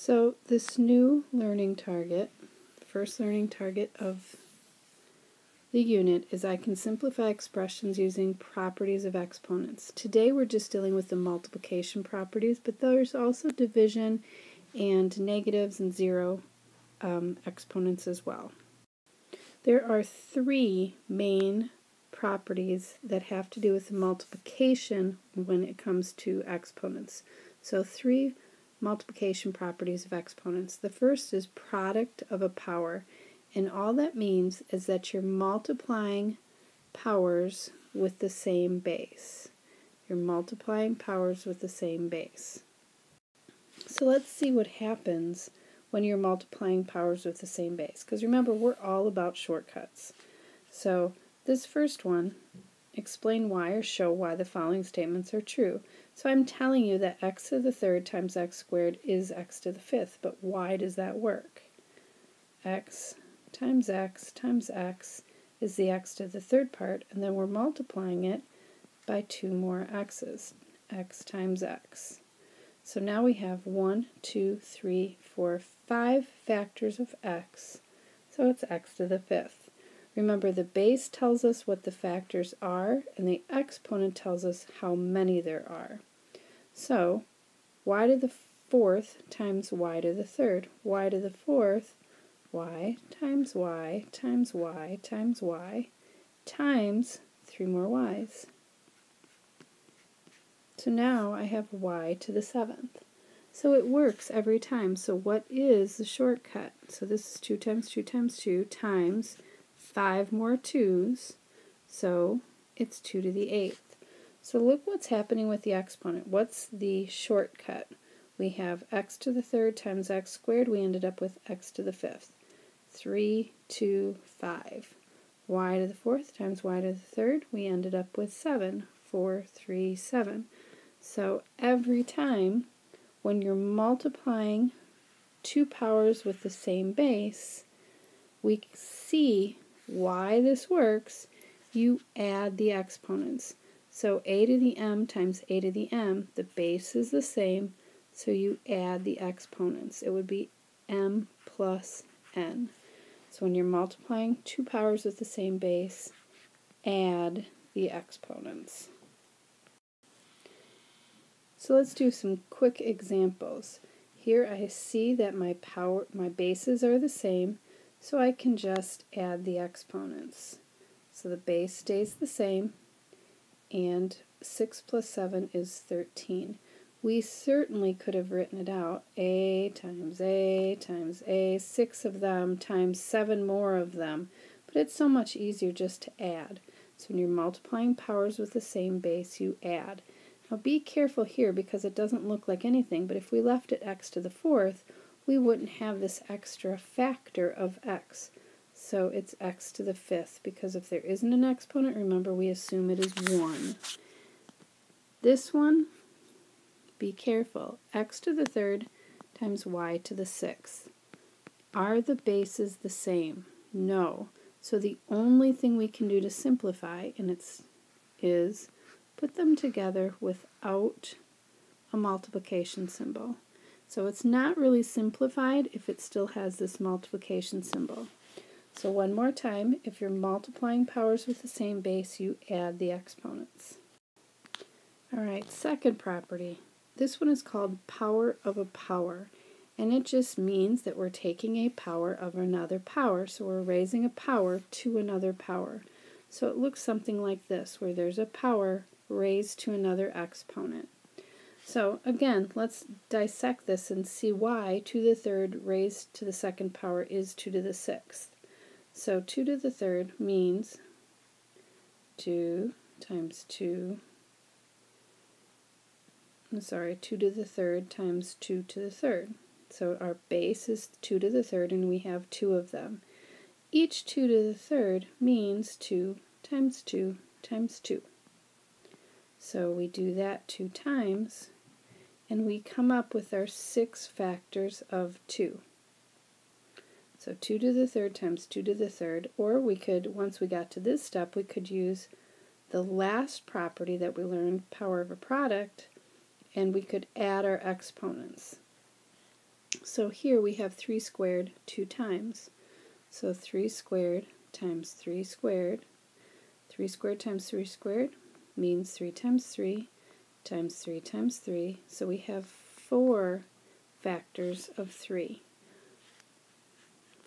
So this new learning target, the first learning target of the unit, is I can simplify expressions using properties of exponents. Today we're just dealing with the multiplication properties, but there's also division and negatives and zero exponents as well. There are three main properties that have to do with the multiplication when it comes to exponents. So three multiplication properties of exponents. The first is product of a power, and all that means is that you're multiplying powers with the same base. You're multiplying powers with the same base. So let's see what happens when you're multiplying powers with the same base, because remember, we're all about shortcuts. So this first one, explain why or show why the following statements are true. So I'm telling you that x to the third times x squared is x to the fifth, but why does that work? X times x is the x to the third part, and then we're multiplying it by two more x's, x times x. So now we have 1, 2, 3, 4, 5 factors of x, so it's x to the fifth. Remember, the base tells us what the factors are, and the exponent tells us how many there are. So, y to the fourth times y to the third. Y to the fourth, y times y times y times y times 3 more y's. So now I have y to the seventh. So it works every time. So what is the shortcut? So this is 2 times 2 times 2 times 5 more 2's, so it's 2 to the 8th. So look what's happening with the exponent. What's the shortcut? We have x to the third times x squared. We ended up with x to the fifth. 3, 2, 5. Y to the fourth times y to the third. We ended up with 7. 4, 3, 7. So every time when you're multiplying two powers with the same base, we see why this works. You add the exponents. So a to the m times a to the m, the base is the same, so you add the exponents. It would be m plus n. So when you're multiplying two powers with the same base, add the exponents. So let's do some quick examples. Here I see that my bases are the same, so I can just add the exponents. So the base stays the same, and 6 plus 7 is 13. We certainly could have written it out, a times a times a, 6 of them times 7 more of them, but it's so much easier just to add. So when you're multiplying powers with the same base, you add. Now be careful here because it doesn't look like anything, but if we left it x to the fourth, we wouldn't have this extra factor of x. So it's x to the fifth, because if there isn't an exponent, remember we assume it is 1. This one, be careful, x to the third times y to the sixth. Are the bases the same? No. So the only thing we can do to simplify is put them together without a multiplication symbol. So it's not really simplified if it still has this multiplication symbol. So one more time, if you're multiplying powers with the same base, you add the exponents. Alright, second property. This one is called power of a power, and it just means that we're taking a power of another power. So we're raising a power to another power. So it looks something like this, where there's a power raised to another exponent. So again, let's dissect this and see why 2 to the third raised to the second power is 2 to the sixth. So 2 to the third means 2 times 2, 2 to the third times 2 to the third. So our base is 2 to the third, and we have 2 of them. Each 2 to the third means 2 times 2 times 2. So we do that 2 times, and we come up with our 6 factors of 2. So 2 to the third times 2 to the third, or we could, once we got to this step, we could use the last property that we learned, power of a product, and we could add our exponents. So here we have 3 squared 2 times. So 3 squared times 3 squared. 3 squared times 3 squared means 3 times 3 times 3 times 3. So we have 4 factors of 3.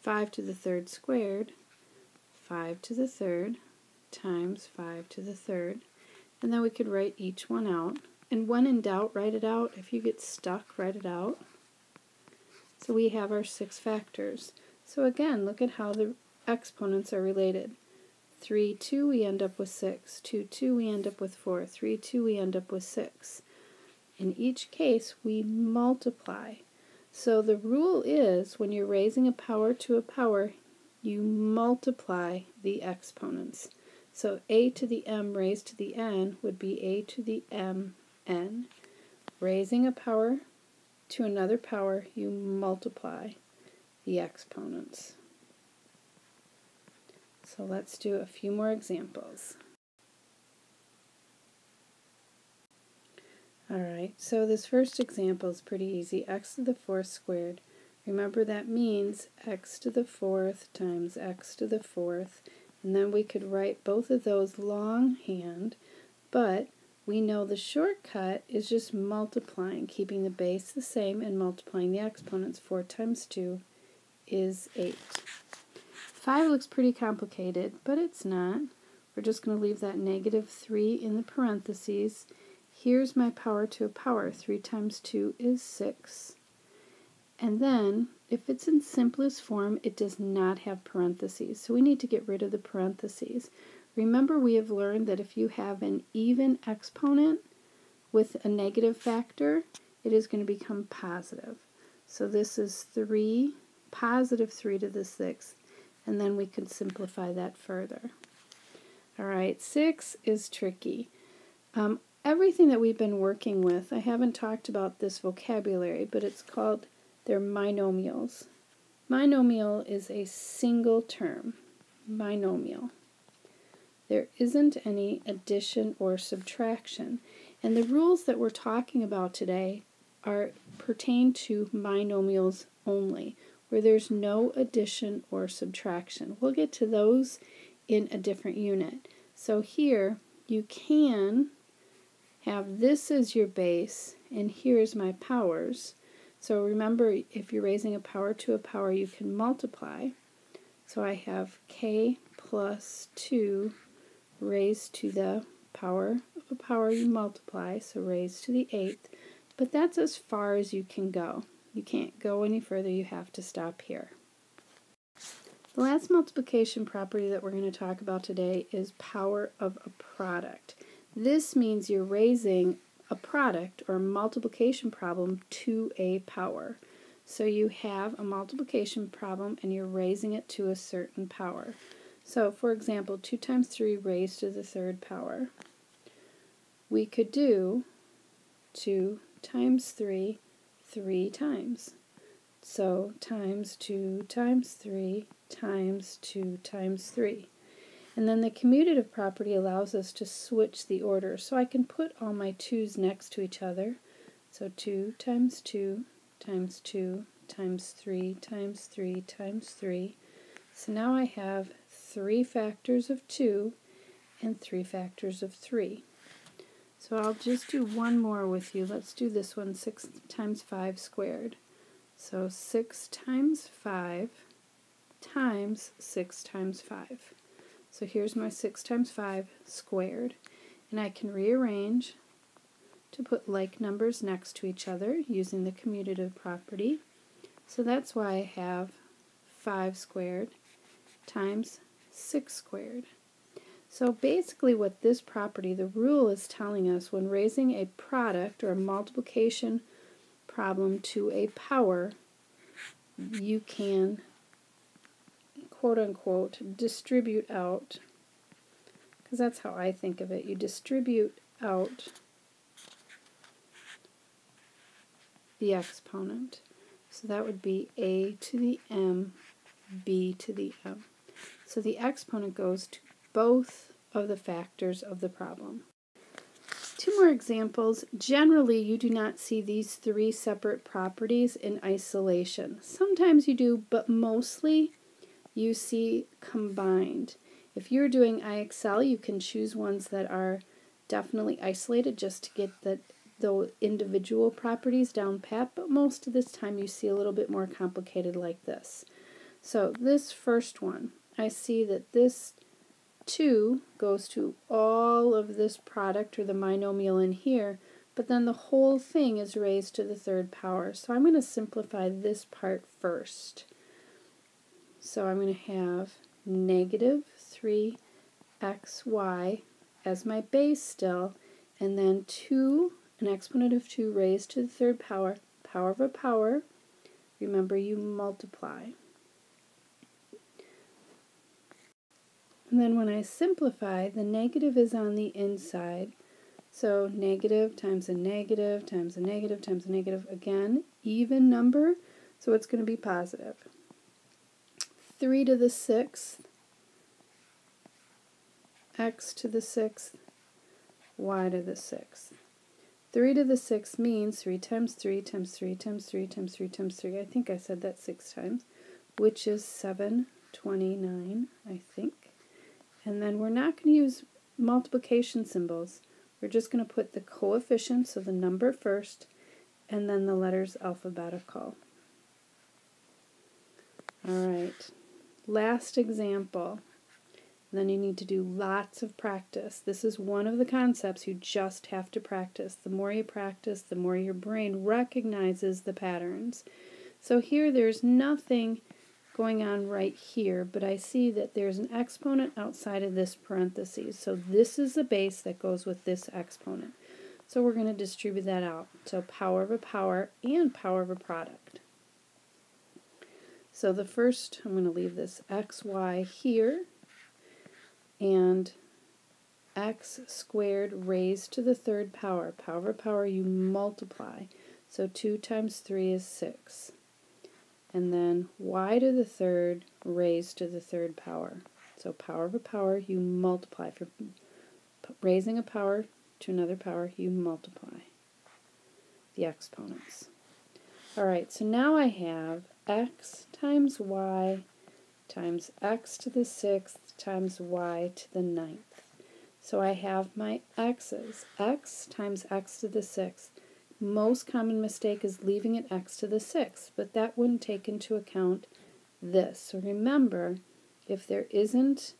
5 to the third squared, 5 to the third times 5 to the third. And then we could write each one out. And when in doubt, write it out. If you get stuck, write it out. So we have our 6 factors. So again, look at how the exponents are related. 3, 2, we end up with 6. 2, 2, we end up with 4. 3, 2, we end up with 6. In each case, we multiply. So the rule is, when you're raising a power to a power, you multiply the exponents. So a to the m raised to the n would be a to the mn. Raising a power to another power, you multiply the exponents. So let's do a few more examples. Alright, so this first example is pretty easy. X to the 4th squared. Remember, that means x to the 4th times x to the 4th. And then we could write both of those longhand, but we know the shortcut is just multiplying, keeping the base the same and multiplying the exponents. 4 times 2 is 8. 5 looks pretty complicated, but it's not. We're just going to leave that negative 3 in the parentheses. Here's my power to a power. 3 times 2 is 6. And then, if it's in simplest form, it does not have parentheses. So we need to get rid of the parentheses. Remember, we have learned that if you have an even exponent with a negative factor, it is going to become positive. So this is 3, positive 3 to the 6th. And then we can simplify that further. Alright, 6 is tricky. Everything that we've been working with, I haven't talked about this vocabulary, but it's called, they're binomials. Binomial is a single term. Binomial. There isn't any addition or subtraction. And the rules that we're talking about today pertain to binomials only, where there's no addition or subtraction. We'll get to those in a different unit. So here you can have this as your base, and here's my powers. So remember, if you're raising a power to a power, you can multiply. So I have k plus 2 raised to the power of a power, you multiply, so raised to the 8th. But that's as far as you can go. You can't go any further, you have to stop here. The last multiplication property that we're going to talk about today is power of a product. This means you're raising a product or a multiplication problem to a power. So you have a multiplication problem and you're raising it to a certain power. So for example, 2 times 3 raised to the 3rd power. We could do 2 times 3 3 times. So times 2 times 3 times 2 times 3. And then the commutative property allows us to switch the order. So I can put all my 2's next to each other. So 2 times 2 times 2 times 3 times 3 times 3. So now I have 3 factors of 2 and 3 factors of 3. So I'll just do one more with you. Let's do this one, 6 times 5 squared. So 6 times 5 times 6 times 5. So here's my 6 times 5 squared. And I can rearrange to put like numbers next to each other using the commutative property. So that's why I have 5 squared times 6 squared. So basically what this property, the rule is telling us, when raising a product or a multiplication problem to a power, you can quote-unquote distribute out, because that's how I think of it. You distribute out the exponent. So that would be a to the m, b to the m. So the exponent goes to both of the factors of the problem. Two more examples. Generally, you do not see these three separate properties in isolation. Sometimes you do, but mostly you see combined. If you're doing IXL, you can choose ones that are definitely isolated just to get the individual properties down pat, but most of this time you see a little bit more complicated like this. So this first one, I see that this 2 goes to all of this product or the binomial in here, but then the whole thing is raised to the third power. So I'm going to simplify this part first. So I'm going to have negative 3xy as my base still, and then 2, an exponent of 2 raised to the third power, power of a power. Remember, you multiply. And then when I simplify, the negative is on the inside. So negative times a negative times a negative times a negative. Again, even number, so it's going to be positive. 3 to the 6th, x to the 6th, y to the 6th. 3 to the 6th means 3 times 3 times 3 times 3 times 3 times 3. I think I said that 6 times, which is 729, I think. And then we're not going to use multiplication symbols. We're just going to put the coefficient, so the number first, and then the letters alphabetical. Alright, last example. Then you need to do lots of practice. This is one of the concepts you just have to practice. The more you practice, the more your brain recognizes the patterns. So here there's nothing going on right here, but I see that there's an exponent outside of this parentheses. So this is the base that goes with this exponent. So we're going to distribute that out. So power of a power and power of a product. So the first, I'm going to leave this xy here, and x squared raised to the third power. Power of a power, you multiply. So 2 times 3 is 6. And then y to the third raised to the third power. So power of a power, you multiply. For raising a power to another power, you multiply the exponents. Alright, so now I have x times y times x to the 6th times y to the 9th. So I have my x's. X times x to the 6th. Most common mistake is leaving it x to the 6th, but that wouldn't take into account this. So remember, if there isn't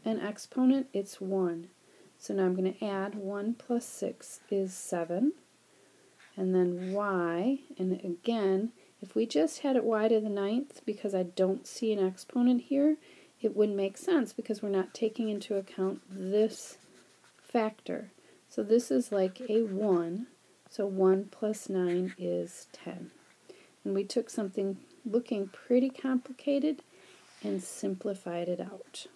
an exponent, it's 1. So now I'm going to add 1 plus 6 is 7. And then y, and again, if we just had it y to the 9th, because I don't see an exponent here, it wouldn't make sense because we're not taking into account this factor. So this is like a 1. So 1 plus 9 is 10. And we took something looking pretty complicated and simplified it out.